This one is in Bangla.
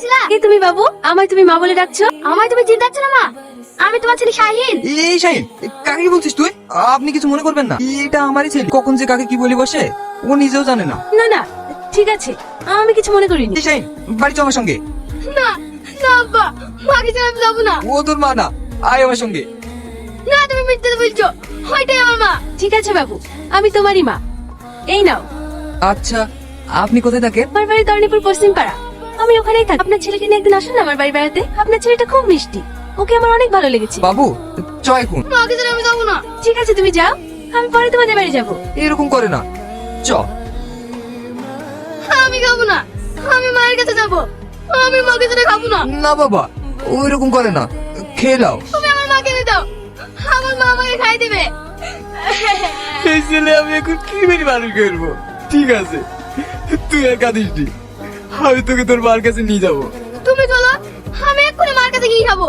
আইছিলা? কে তুমি বাবু? আমায় তুমি মা বলে ডাকছো? আমায় তুমি চিন্তাচ্ছ না মা? আমি তোমার ছেলে শাহিন। এই শাহিন, কাকে বলছিস তুই? আপনি কিছু মনে করবেন না, এটা আমারই ছেলে। কখন যে কাকে কি বলি বসে ও নিজেও জানে না। না না, ঠিক আছে, আমি কিছু মনে করিনি। এই শাহিন, বাড়ি চল আমার সঙ্গে। না না আব্বা, মাকে ছেড়ে আমি যাবো না। ও তোর মা না, আয় আমার সঙ্গে। না তুমি মিথ্যে বলছো, ওইটাই আমার মা। ঠিক আছে বাবু, আমি তোমারই মা। এই নাও। আচ্ছা, আপনি কোথায় থাকেন? আমার বাড়ি তরণীপুর পশ্চিম পাড়া। আমি ওখানেই থাকি। আপনার ছেলেকে নিয়ে একদিন আসুন না আমার বাড়ি বেড়াতে। আপনার ছেলেটা খুব মিষ্টি, ওকে আমার অনেক ভালো লেগেছে। বাবু চয় কোন? মাকে ছেড়ে আমি যাবো না। ঠিক আছে, তুমি যাও, আমি পরে তোমাদের বাড়ি যাবো। এরকম করে না, চ। আমি খাবো না, আমি মায়ের কাছে যাবো। আমি মাকে ছেড়ে খাবো না। না বাবা, ওইরকম করে না, খেয়ে নাও। তুমি আমার মাকে এনে দাও, আমার মা আমাকে খাই দিবে। এই ছেলে আমি এখন কি মেরে মানুষ করবো? ঠিক আছে, তুই আর কাঁদিস নি, আমি তোকে তোর মার কাছে নিয়ে যাবো। তুমি চলো, আমি এক্ষুনি মার কাছে গিয়ে খাবো।